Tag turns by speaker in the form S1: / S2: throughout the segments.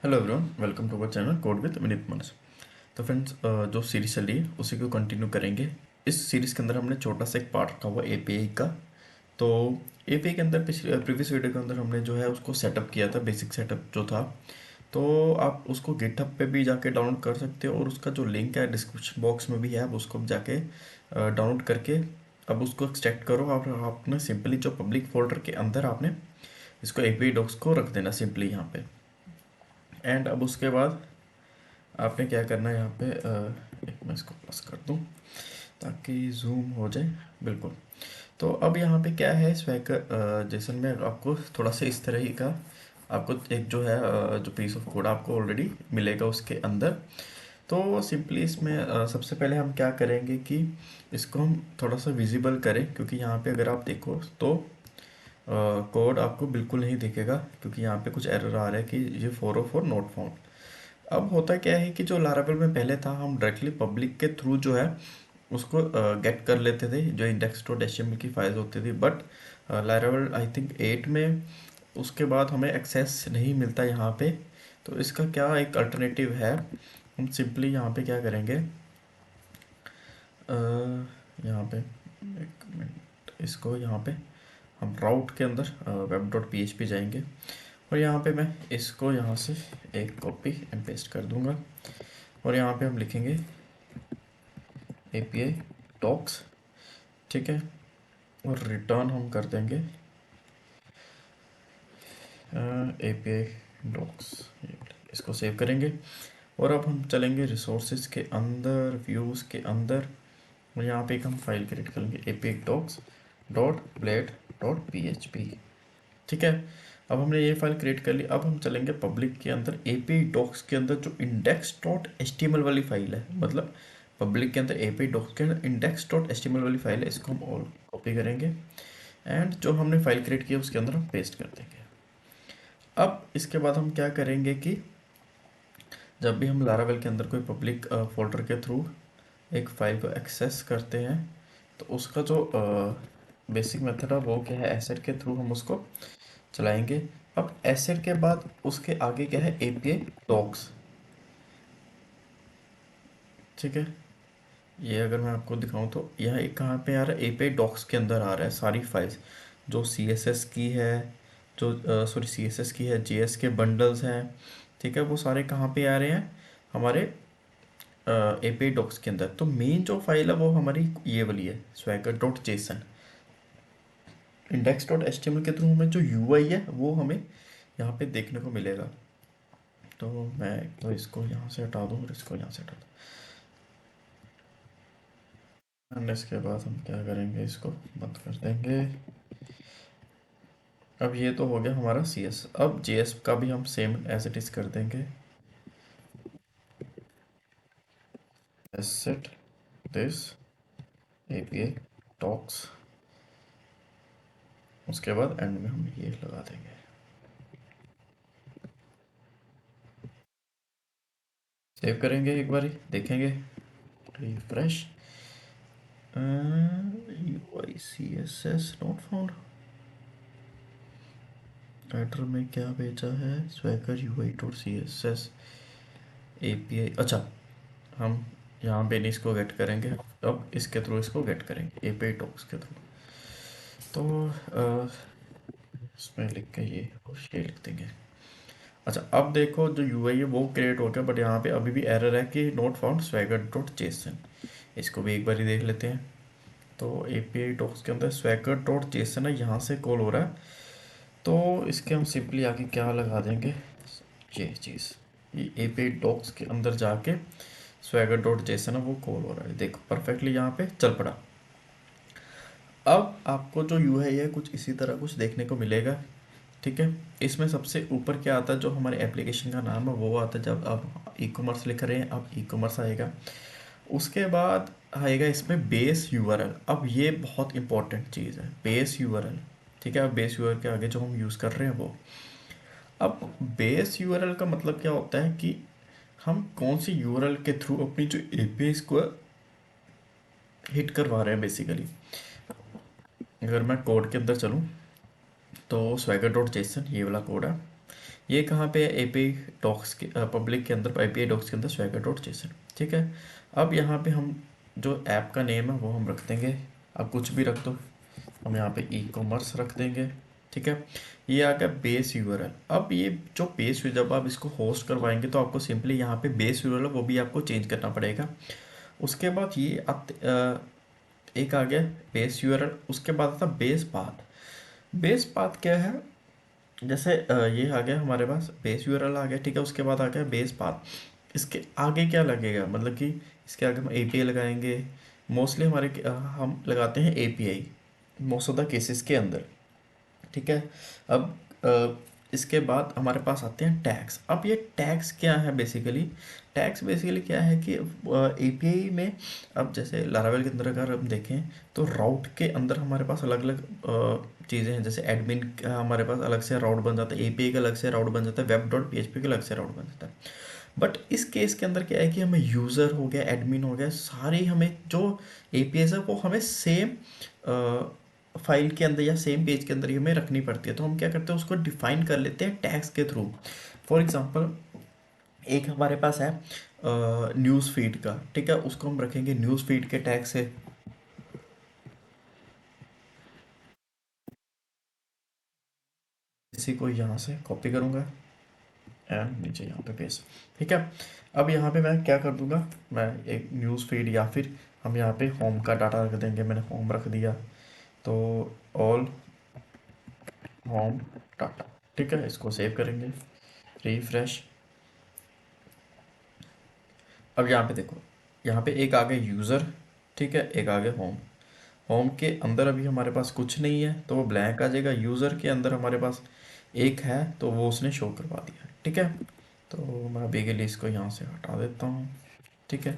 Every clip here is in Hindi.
S1: Hello everyone, welcome to our channel code with Vineet Manas. तो फ्रेंड्स, जो सीरीज चल रही है उसी को कंटिन्यू करेंगे। इस सीरीज़ के अंदर हमने छोटा सा एक पार्ट रखा हुआ एपीआई का। तो एपीआई के अंदर पिछले प्रीवियस वीडियो के अंदर हमने जो है उसको सेटअप किया था, बेसिक सेटअप जो था। तो आप उसको गिटहब पे भी जाके डाउनलोड कर सकते हो और उसका जो लिंक है डिस्क्रिप्शन बॉक्स में भी है, आप उसको भी जाके डाउनलोड करके अब उसको एक्सट्रैक्ट करो। आप आपने सिंपली जो पब्लिक फोल्डर के अंदर आपने इसको एपीआई डॉक्स को रख देना सिंपली यहाँ पे। एंड अब उसके बाद आपने क्या करना है यहाँ पे, एक मैं इसको प्लस कर दूँ ताकि जूम हो जाए। बिल्कुल। तो अब यहाँ पे क्या है, स्वैगर जेसन में आपको थोड़ा सा इस तरह ही का आपको एक जो है जो पीस ऑफ कोड आपको ऑलरेडी मिलेगा उसके अंदर। तो सिंपली इसमें सबसे पहले हम क्या करेंगे कि इसको हम थोड़ा सा विजिबल करें, क्योंकि यहाँ पे अगर आप देखो तो कोड आपको बिल्कुल नहीं दिखेगा, क्योंकि यहाँ पे कुछ एरर आ रहा है कि ये 404 नॉट फाउंड। अब होता क्या है कि जो लारावेल में पहले था, हम डायरेक्टली पब्लिक के थ्रू जो है उसको गेट कर लेते थे, जो इंडेक्स डॉट एचटीएमएल की फाइल्स होती थी। बट लारावेल आई थिंक 8 में उसके बाद हमें एक्सेस नहीं मिलता यहाँ पे। तो इसका क्या एक अल्टरनेटिव है, हम सिंपली यहाँ पे क्या करेंगे, यहाँ पे एक मिनट, इसको यहाँ पे हम राउट के अंदर web dot P H P जाएंगे और यहाँ पे मैं इसको यहाँ से एक कॉपी एंड पेस्ट कर दूंगा और यहाँ पे हम लिखेंगे एपीआई टॉक्स, ठीक है। और रिटर्न हम कर देंगे एपीआई डॉक्स। इसको सेव करेंगे और अब हम चलेंगे रिसोर्सेज के अंदर, व्यूज़ के अंदर, और यहाँ पे एक हम फाइल क्रिएट करेंगे API docs dot blade dot P H P, ठीक है। अब हमने ये फाइल क्रिएट कर ली। अब हम चलेंगे पब्लिक के अंदर, एपीआई डॉक्स के अंदर जो इंडेक्स डॉट एचटीएमएल वाली फाइल है, मतलब पब्लिक के अंदर एपीआई डॉक्स के अंदर इंडेक्स डॉट एचटीएमएल वाली फाइल है, इसको हम ऑल कॉपी करेंगे एंड जो हमने फाइल क्रिएट की है उसके अंदर हम पेस्ट कर देंगे। अब इसके बाद हम क्या करेंगे कि जब भी हम लारावेल के अंदर कोई पब्लिक फोल्डर के थ्रू एक फाइल को एक्सेस करते हैं, तो उसका जो बेसिक मेथड है वो क्या है, एसेट के थ्रू हम उसको चलाएंगे। अब एसेट के बाद उसके आगे क्या है, एपीआई डॉक्स, ठीक है। ये अगर मैं आपको दिखाऊं तो यह एक कहाँ पे आ रहा है, एपीआई डॉक्स के अंदर आ रहा है सारी फाइल्स, जो सीएसएस की है, जो सॉरी सीएसएस की है, जेएस के बंडल्स हैं, ठीक है। वो सारे कहाँ पे आ रहे हैं, हमारे एपीआई डॉक्स के अंदर। तो मेन जो फाइल है वो हमारी ये वाली है, swagger dot JSON. Index dot HTML के थ्रू हमें जो यूआई है वो हमें यहाँ पे देखने को मिलेगा। तो मैं तो इसको यहाँ से हटा दूँ और इसको यहाँ से हटा दूँ, एंड इसके बाद हम क्या करेंगे, इसको बंद कर देंगे। अब ये तो हो गया हमारा सी एस। अब जे एस का भी हम सेम एज इट इज कर देंगे, एसेट दिस एपीआई टॉक्स, उसके बाद एंड में हम ये लगा देंगे। सेव करेंगे, एक बार देखेंगे, refresh, U I C S S not found. Title में क्या भेजा है, swagger U I dot C S S API. अच्छा, हम यहाँ पे नहीं इसको गेट करेंगे, अब इसके थ्रू इसको गेट करेंगे एपीआई टॉक्स के थ्रू। तो इसमें लिख के ये और ये लिख देंगे। अच्छा, अब देखो जो यूआई है वो क्रिएट हो गया, बट यहाँ पे अभी भी एरर है कि not found swagger dot JSON. इसको भी एक बार ही देख लेते हैं। तो एपीआई टॉक्स के अंदर स्वैगर डॉट जेसन है, यहाँ से कॉल हो रहा है। तो इसके हम सिंपली आगे क्या लगा देंगे, ये चीज़, ये एपीआई डॉक्स के अंदर जाके स्वैगर डॉट जेसन है वो कॉल हो रहा है, देखो परफेक्टली यहाँ पे चल पड़ा। अब आपको जो यूआई है कुछ इसी तरह कुछ देखने को मिलेगा, ठीक है। इसमें सबसे ऊपर क्या आता है, जो हमारे एप्लीकेशन का नाम है वो आता है। जब आप ई कॉमर्स लिख रहे हैं, अब ई कॉमर्स आएगा, उसके बाद आएगा इसमें बेस यूआरएल। अब ये बहुत इंपॉर्टेंट चीज़ है, बेस यूआरएल, ठीक है। अब बेस यूआरएल के आगे जो हम यूज़ कर रहे हैं वो, अब बेस यूआरएल का मतलब क्या होता है कि हम कौन सी यूआरएल के थ्रू अपनी जो एपीआई को हिट करवा रहे हैं बेसिकली। अगर मैं कोड के अंदर चलूँ तो स्वैगर डॉट जेसन ये वाला कोड है, ये कहाँ पे है, एपीआई डॉक्स के पब्लिक के अंदर, एपीआई डॉक्स के अंदर swagger.json। ठीक है, अब यहाँ पे हम जो ऐप का नेम है वो हम रख देंगे, अब कुछ भी रख दो, हम यहाँ पे ई कॉमर्स रख देंगे। ठीक है, ये आ गया बेस यूआरएल। अब ये जो बेस, जब आप इसको होस्ट करवाएंगे तो आपको सिंपली यहाँ पे बेस यूआरएल वो भी आपको चेंज करना पड़ेगा। उसके बाद ये एक आ गया बेस यूआरएल, उसके बाद आता बेस पाथ। बेस पाथ क्या है, जैसे ये आ गया हमारे पास बेस यूआरएल आ गया, ठीक है, उसके बाद आ गया बेस पाथ। इसके आगे क्या लगेगा, मतलब कि इसके आगे हम एपीआई लगाएंगे। मोस्टली हमारे हम लगाते हैं API most of the cases के अंदर। ठीक है, अब इसके बाद हमारे पास आते हैं टैग्स। अब ये टैग्स क्या है बेसिकली, टैग्स बेसिकली क्या है कि एपीआई में, अब जैसे लारावेल के अंदर अगर हम देखें तो राउट के अंदर हमारे पास अलग अलग चीज़ें हैं, जैसे एडमिन का हमारे पास अलग से राउट बन जाता है, एपीआई का अलग से राउट बन जाता है, web.php का अलग से राउट बन जाता है। बट इस केस के अंदर क्या है कि हमें यूज़र हो गया, एडमिन हो गया, सारे हमें जो एपीआई है वो हमें सेम फाइल के अंदर या सेम पेज के अंदर ही हमें रखनी पड़ती है। तो हम क्या करते हैं, उसको डिफाइन कर लेते हैं टैग्स के थ्रू। फॉर एग्जांपल एक हमारे पास है न्यूज़ फीड का, ठीक है, उसको हम रखेंगे न्यूज़ फीड के टैग से। इसी को यहाँ से कॉपी करूँगा एंड नीचे यहाँ पे पेस्ट। ठीक है, अब यहाँ पे मैं क्या कर दूंगा, मैं एक न्यूज़ फीड या फिर हम यहाँ पे होम का डाटा रख देंगे, मैंने होम रख दिया, तो ऑल होम डाटा। ठीक है, इसको सेव करेंगे, रिफ्रेश। अब यहाँ पे देखो, यहाँ पे एक आ गया यूज़र, ठीक है, एक आ गया होम। होम के अंदर अभी हमारे पास कुछ नहीं है तो वो ब्लैंक आ जाएगा। यूज़र के अंदर हमारे पास एक है तो वो उसने शो करवा दिया। ठीक है, तो मैं अभी के लिए इसको यहाँ से हटा देता हूँ। ठीक है,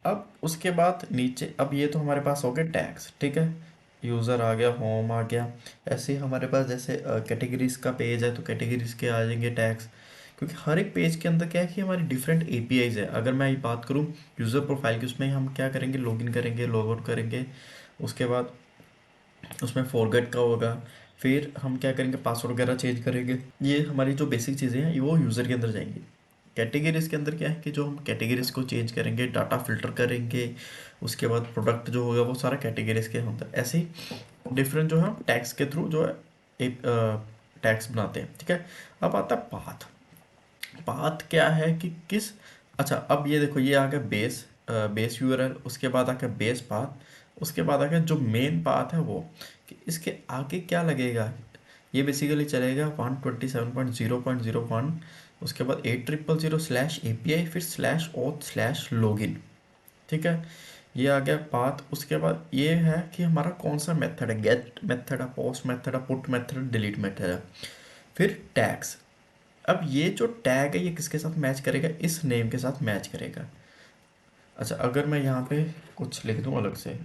S1: अब उसके बाद नीचे, अब ये तो हमारे पास हो गए टैग्स। ठीक है, यूज़र आ गया, होम आ गया। ऐसे ही हमारे पास जैसे कैटेगरीज का पेज है तो कैटेगरीज के आ जाएंगे टैग्स, क्योंकि हर एक पेज के अंदर क्या है कि हमारी डिफरेंट एपीआईज है। अगर मैं ये बात करूँ यूज़र प्रोफाइल की, उसमें हम क्या करेंगे, लॉगिन करेंगे, लॉग आउट करेंगे, उसके बाद उसमें फॉरगेट का होगा, फिर हम क्या करेंगे, पासवर्ड वगैरह चेंज करेंगे। ये हमारी जो बेसिक चीज़ें हैं वो यूज़र के अंदर जाएंगी। कैटेगरीज के अंदर क्या है कि जो हम कैटेगरीज को चेंज करेंगे, डाटा फिल्टर करेंगे, उसके बाद प्रोडक्ट जो होगा वो सारा कैटेगरीज के अंदर। ऐसे ही डिफरेंट जो है टैग्स के थ्रू जो है एक टैग्स बनाते हैं। ठीक है, अब आता है पाथ। पाथ क्या है कि किस, अच्छा अब ये देखो, ये आ गया बेस, बेस यूआरएल, उसके बाद आ गया बेस पाथ, उसके बाद आ गया जो मेन पाथ है वो, कि इसके आगे क्या लगेगा। ये बेसिकली चलेगा 127.0.0.1, उसके बाद 8000/API, फिर /auth/login। ठीक है, ये आ गया पाथ। उसके बाद ये है कि हमारा कौन सा मेथड है, गेट मेथड है, पोस्ट मेथड है, पुट मेथड है, डिलीट मेथड है। फिर टैग्स, अब ये जो टैग है ये किसके साथ मैच करेगा, इस नेम के साथ मैच करेगा। अच्छा, अगर मैं यहाँ पे कुछ लिख दूँ अलग से,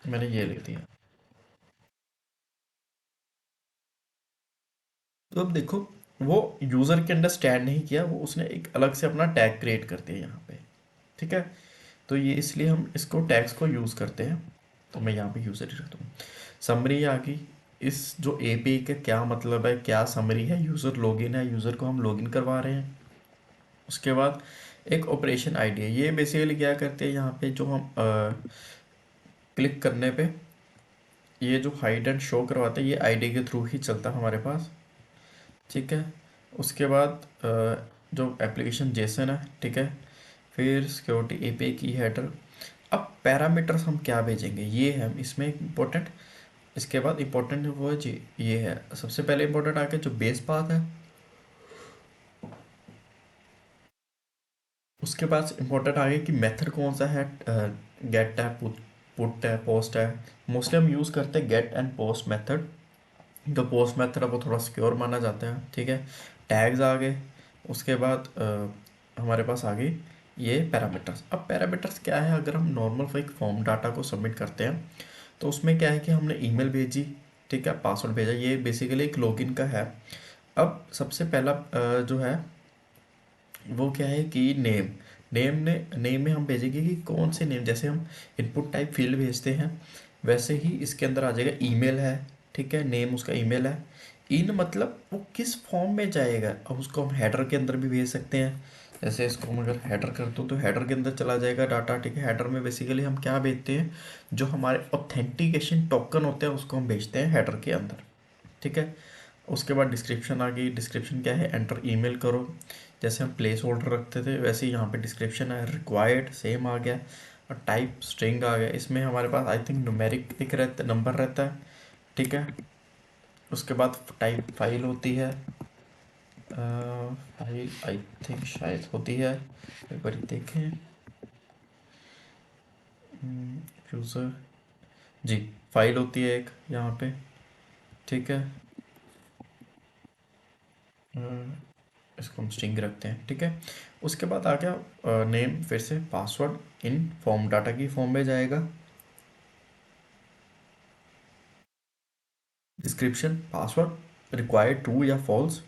S1: मैंने ये लिख दिया, तो अब देखो वो यूज़र के अंडरस्टैंड नहीं किया, वो उसने एक अलग से अपना टैग क्रिएट कर दिया यहाँ पे। ठीक है, तो ये इसलिए हम इसको टैग्स को यूज़ करते हैं, तो मैं यहाँ पे यूज़र ही रखता हूँ। समरी आ गई, इस जो एपीआई का क्या मतलब है, क्या समरी है, यूज़र लॉगिन है, यूज़र को हम लॉगिन करवा रहे हैं। उसके बाद एक ऑपरेशन आईडी है, ये बेसिकली क्या करते हैं, यहाँ पे जो हम क्लिक करने पे ये जो हाइड एंड शो करवाते हैं ये आईडी के थ्रू ही चलता है हमारे पास। ठीक है, उसके बाद जो एप्लीकेशन जेसन है, ठीक है, फिर सिक्योरिटी एपीआई की हेडर। अब पैरामीटर्स हम क्या भेजेंगे, ये है इसमें इम्पोर्टेंट। इसके बाद इम्पोर्टेंट वो है जी, ये है सबसे पहले इम्पोर्टेंट आके जो बेस पाथ है, उसके पास इम्पोर्टेंट आगे कि मेथड कौन सा है, गेट है, पुट है, पोस्ट है। मोस्टली हम यूज़ करते हैं गेट एंड पोस्ट मेथड। जो पोस्ट मेथड है वो थोड़ा सिक्योर माना जाता है। ठीक है, टैग्स आ गए, उसके बाद हमारे पास आ गई ये पैरामीटर्स। अब पैरामीटर्स क्या है, अगर हम नॉर्मल एक फॉर्म डाटा को सबमिट करते हैं तो उसमें क्या है कि हमने ईमेल भेजी, ठीक है, पासवर्ड भेजा, ये बेसिकली एक लॉगिन का है। अब सबसे पहला जो है वो क्या है कि नेम, नेम में हम भेजेंगे कि कौन से नेम, जैसे हम इनपुट टाइप फील्ड भेजते हैं वैसे ही इसके अंदर आ जाएगा ईमेल है। ठीक है, नेम उसका ईमेल है, इन मतलब वो किस फॉर्म में जाएगा। अब उसको हम हेडर के अंदर भी भेज सकते हैं। जैसे इसको हम अगर हेडर कर दो तो हेडर के अंदर चला जाएगा डाटा, ठीक है। हेडर में बेसिकली हम क्या भेजते हैं, जो हमारे ऑथेंटिकेशन टोकन होते हैं उसको हम भेजते हैं हेडर के अंदर, ठीक है। उसके बाद डिस्क्रिप्शन आ गई। डिस्क्रिप्शन क्या है, एंटर ईमेल करो। जैसे हम प्लेस होल्डर रखते थे वैसे ही यहाँ पे डिस्क्रिप्शन है, रिक्वायर्ड सेम आ गया, और टाइप स्ट्रिंग आ गया। इसमें हमारे पास आई थिंक न्यूमेरिक एक रहता, नंबर रहता है, ठीक है। उसके बाद टाइप फाइल होती है, फाइल आई थिंक शायद होती है, एक बार देखें। यूज़र, जी, फाइल होती है एक यहाँ पे, ठीक है। इसको हम स्ट्रिंग रखते हैं, ठीक है। उसके बाद आ गया नेम, फिर से पासवर्ड इन फॉर्म डाटा की फॉर्म में जाएगा। डिस्क्रिप्शन पासवर्ड रिक्वायर्ड ट्रू या फॉल्स,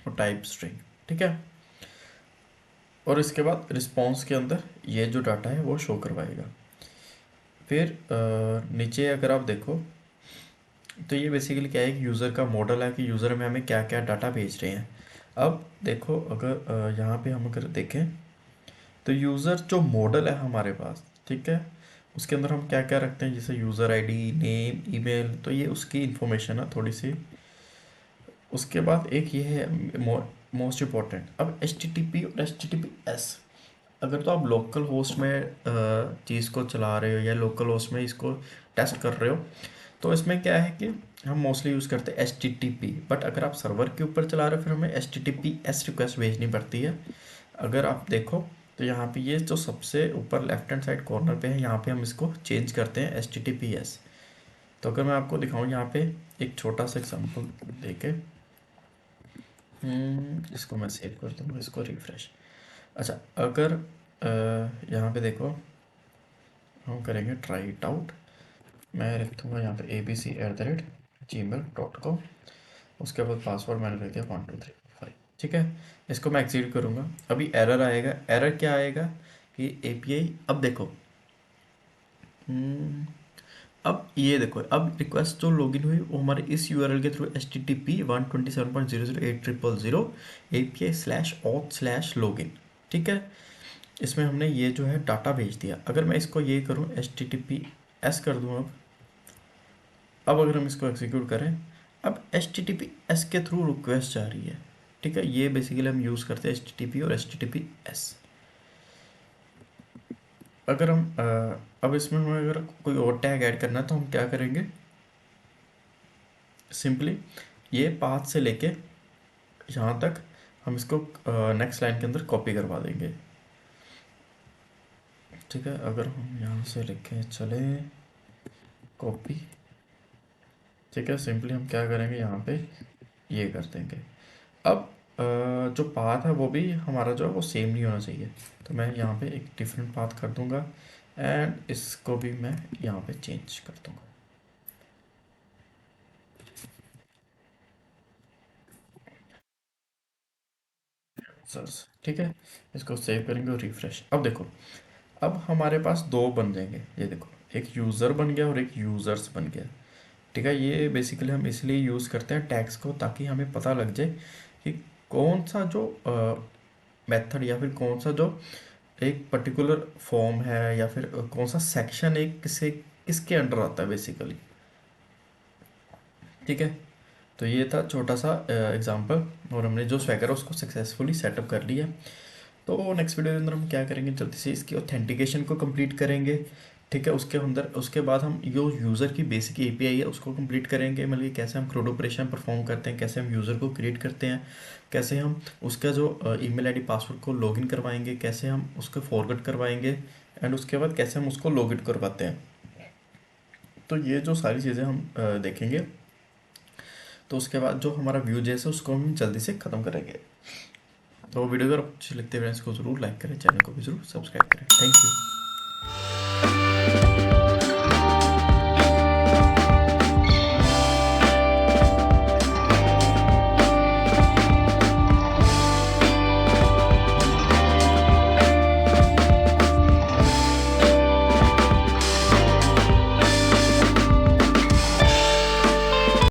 S1: और टाइप स्ट्रिंग, ठीक है। और इसके बाद रिस्पॉन्स के अंदर ये जो डाटा है वो शो करवाएगा। फिर नीचे अगर आप देखो तो ये बेसिकली क्या है, एक यूज़र का मॉडल है कि यूज़र में हमें क्या क्या डाटा भेज रहे हैं। अब देखो अगर यहाँ पे हम अगर देखें तो यूज़र जो मॉडल है हमारे पास, ठीक है, उसके अंदर हम क्या क्या रखते हैं, जैसे यूज़र आईडी, नेम, ईमेल, तो ये उसकी इंफॉर्मेशन है थोड़ी सी। उसके बाद एक ये है मोस्ट इम्पॉर्टेंट, अब एच टी टी पी और H T T P S. अगर तो आप लोकल होस्ट में चीज़ को चला रहे हो या लोकल होस्ट में इसको टेस्ट कर रहे हो, तो इसमें क्या है कि हम मोस्टली यूज़ करते हैं H T T P. But अगर आप सर्वर के ऊपर चला रहे हो फिर हमें H T T P S request भेजनी पड़ती है। अगर आप देखो तो यहाँ पे ये जो सबसे ऊपर लेफ्ट हैंड साइड कॉर्नर पे है, यहाँ पे हम इसको चेंज करते हैं H T T P S. तो अगर मैं आपको दिखाऊँ यहाँ पे एक छोटा सा एग्जाम्पल देके, इसको मैं सेव कर दूँगा, इसको रिफ्रेश। अच्छा, अगर यहाँ पे देखो हम करेंगे ट्राई इट आउट। मैं लिख दूँगा यहाँ पे abc@gmail.com। उसके बाद पासवर्ड मैंने लिख दिया 1234, ठीक है। इसको मैं एक्सीड करूँगा, अभी एरर आएगा। एरर क्या आएगा कि एपीआई, अब देखो, अब ये देखो, अब रिक्वेस्ट जो लॉगिन हुई वो हमारे इस यूआरएल के थ्रू http://127.008.000 API/auth/login, ठीक है। इसमें हमने ये जो है डाटा भेज दिया। अगर मैं इसको ये करूँ HTTPS कर दूँ, अब अगर हम इसको एग्जीक्यूट करें, अब HTTPS के थ्रू रिक्वेस्ट जा रही है, ठीक है। ये बेसिकली हम यूज़ करते हैं HTTP और HTTPS। अगर हम अब इसमें हमें अगर कोई और टैग ऐड करना है तो हम क्या करेंगे, सिंपली ये पाथ से लेके यहाँ तक हम इसको नेक्स्ट लाइन के अंदर कॉपी करवा देंगे, ठीक है। अगर हम यहाँ से लिखें चले कॉपी, ठीक है, सिंपली हम क्या करेंगे यहाँ पे ये कर देंगे। अब जो पाथ है वो भी हमारा जो है वो सेम नहीं होना चाहिए, तो मैं यहाँ पे एक डिफरेंट पाथ कर दूंगा एंड इसको भी मैं यहाँ पे चेंज कर दूंगा। सर, ठीक है, इसको सेव करेंगे और रिफ्रेश। अब देखो, अब हमारे पास दो बन जाएंगे, ये देखो, एक यूज़र बन गया और एक यूज़र्स बन गया, ठीक है। ये बेसिकली हम इसलिए यूज़ करते हैं टैग्स को, ताकि हमें पता लग जाए कि कौन सा जो मेथड या फिर कौन सा जो एक पर्टिकुलर फॉर्म है या फिर कौन सा सेक्शन एक किसे किसके अंडर आता है बेसिकली, ठीक है। तो ये था छोटा सा एग्जांपल, और हमने जो स्वैगर है उसको सक्सेसफुली सेटअप कर लिया। तो नेक्स्ट वीडियो के अंदर हम क्या करेंगे, जल्दी से इसकी ऑथेंटिकेशन को कंप्लीट करेंगे, ठीक है। उसके अंदर उसके बाद हम जो यूज़र की बेसिक एपीआई है उसको कंप्लीट करेंगे, मतलब कि कैसे हम क्रोड ऑपरेशन परफॉर्म करते हैं, कैसे हम यूज़र को क्रिएट करते हैं, कैसे हम उसका जो ईमेल आईडी पासवर्ड को लॉगिन करवाएंगे, कैसे हम उसको फॉरवर्ड करवाएंगे, एंड उसके बाद कैसे हम उसको लॉगिन करवाते हैं। तो ये जो सारी चीज़ें हम देखेंगे, तो उसके बाद जो हमारा व्यू जैसे उसको हम जल्दी से ख़त्म करेंगे। तो वीडियो अगर अच्छी लगती है फ्रेंड्स को ज़रूर लाइक करें, चैनल को भी ज़रूर सब्सक्राइब करें। Thank you.